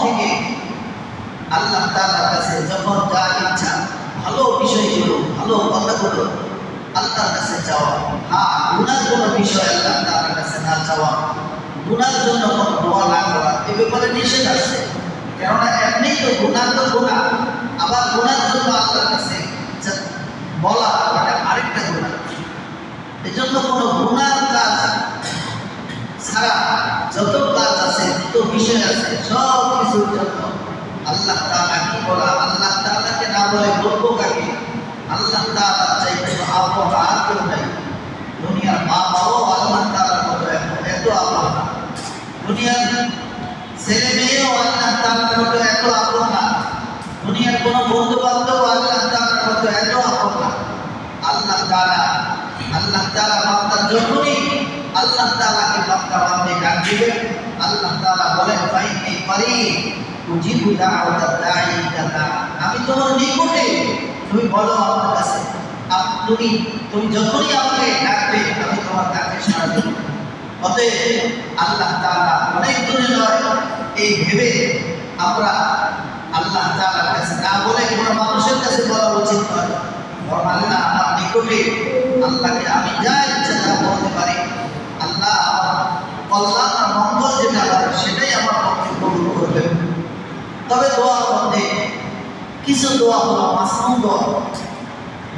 থেকে আল্লাহ তাআলার কাছে যখন যা ইচ্ছা ভালো বিষয়গুলো ভালো কথাগুলো আল্লাহর কাছে চাওয়া। হ্যাঁ, গুনার কোনো বিষয় আল্লাহ তাআলার কাছে না চাওয়া, গুনার জন্য কোনো দোয়া না করা, এ ব্যাপারে নিষেধ আছে। কেননা এমনি তো গুনাহ, আবার গুনার জন্য আল্লাহর কাছে বলা এটা আরেকটা গুনাহ। এজন্য কোনো গুনার কাজ ছাড়া যত কাজ আছে, যত বিষয় আছে, সব কিছুর জন্য আল্লাহ তাআলা কি বলা, আল্লাহ তাআলাকে না বলে বলবো কাকে? আল্লাহ তাআলার চাইতে আপন আর কেউ নাই। দুনিয়ার মা বাবাও আল্লাহ তাআলার মতো এত আপন না, দুনিয়ার ছেলে মেয়েও আল্লাহ তাআলার মতো এত আপন না, দুনিয়ার কোনো বন্ধু বান্ধব আল্লাহ তাআলার মতো এত আপন না। আল্লাহ তাআলা বান্দা যখনই আল্লাহ তাআলাকে বান্দা বান্দে ডাক দিবে, আল্লাহ তাআলা বলেন ফাইনি করিব উজিবু দাওয়াতাদ দাঈ ইযা দাআ। আমি তোমার নিকটে, তুমি বলো আমার কাছে, তুমি যখনই আমাকে ডাকবে আমি তোমার ডাকে সাড়া দেব। অতএব আল্লাহ তাআলা অনেক দূরে নয়, এই ভেবে আমরা আল্লাহ তাআলার কাছে না বলে কোনো মানুষের কাছে বলা উচিত নয়। বরং আল্লাহ আমার নিকটে, আল্লাহকে আমি যা ইচ্ছা তা বলতে পারি। আল্লাহ আমার কল্যাণ আর মঙ্গল যেটা হয় সেটাই আমার পক্ষে কবুল করবেন। তবে দোয়ার মধ্যে কিছু দোয়া হলো মাসনুন দোয়া।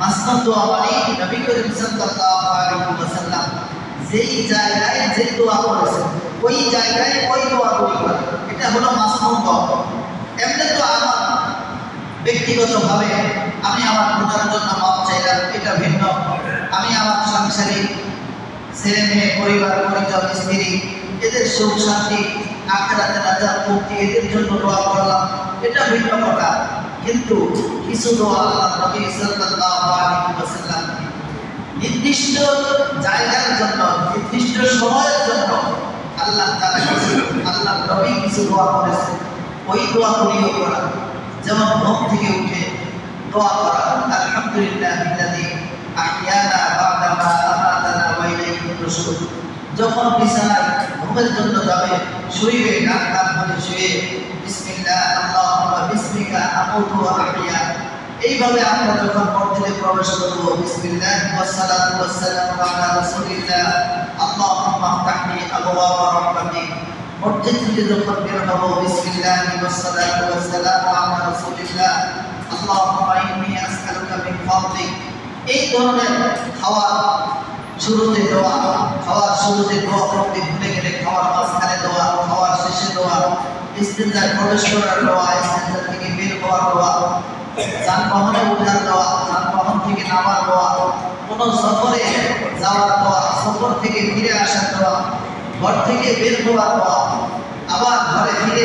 মাসনুন দোয়া মানে নবী করিম সাল্লাল্লাহু আলাইহি ওয়াসাল্লাম যেই জায়গায় যে দোয়া করেছেন ওই জায়গায় ওই দোয়াগুলি করা, এটা হলো মাসনুন দোয়া। এমনি তো আমার ব্যক্তিগতভাবে আমি আমার গুনার জন্য মাপ চাইলাম, এটা ভিন্ন। আমি আমার সাংসারিক ছেলে মেয়ে, পরিবার পরিজন, স্ত্রী, এদের সুখ শান্তি, আখিরাতে নাজাত মুক্তি, এদের জন্য দোয়া করলাম, এটা ভিন্ন কথা। কিন্তু কিছু দোয়া আল্লাহ নবী সাল্লাল্লাহু আলাইহি ওয়াসাল্লাম নির্দিষ্ট জায়গার জন্য, নির্দিষ্ট সময়ের জন্য আল্লাহ তাআলা আল্লাহ নবী কিছু দোয়া করেছেন, ওই দোয়াগুলিও করা। যেমন ঘুম থেকে উঠে দোয়া করা, আলহামদুলিল্লাহিল্লাযী আহইয়ানা বা'দা মা আমাতানা ওয়া ইলাইহিন নুশুর। যখন বিছানায় ঘুমের জন্য যাবে, শুইবে, ডান কাত ধরে শুয়ে বিসমিল্লাহ আল্লাহুম্মা বিসমিকা আমুতু ওয়া আহইয়া, এইভাবে আমরা যখন মসজিদে প্রবেশ করব, বিসমিল্লাহ ওয়াসসালাতু ওয়াসসালামু আলা রাসূলিল্লাহ আল্লাহুম্মা আফতাহলি আবওয়াব রাহমাতিক। মসজিদ থেকে যখন বের হব, বিসমিল্লাহ ওয়াসসালাতু ওয়াসসালামু আলা রাসূলিল্লাহ আল্লাহুম্মা ইন্নী আসআলুকা মিন ফাদলিক। এই ধরনের খাওয়ার শুরুতে দোয়া, খাওয়ার শুরুতে দোয়া করতে ভুলে গেলে খাওয়ার মাঝখানে দোয়া, খাওয়ার শেষে দোয়া, ইস্তেনজায় প্রবেশ করার দোয়া, ইস্তেনজা থেকে বের হওয়ার দোয়া, যানবাহনে ওঠার দোয়া, যানবাহন থেকে নামার দোয়া, কোনো সফরে যাওয়ার দোয়া, সফর থেকে ফিরে আসার দোয়া, ঘর থেকে বের হওয়ার দোয়া, আবার ঘরে ফিরে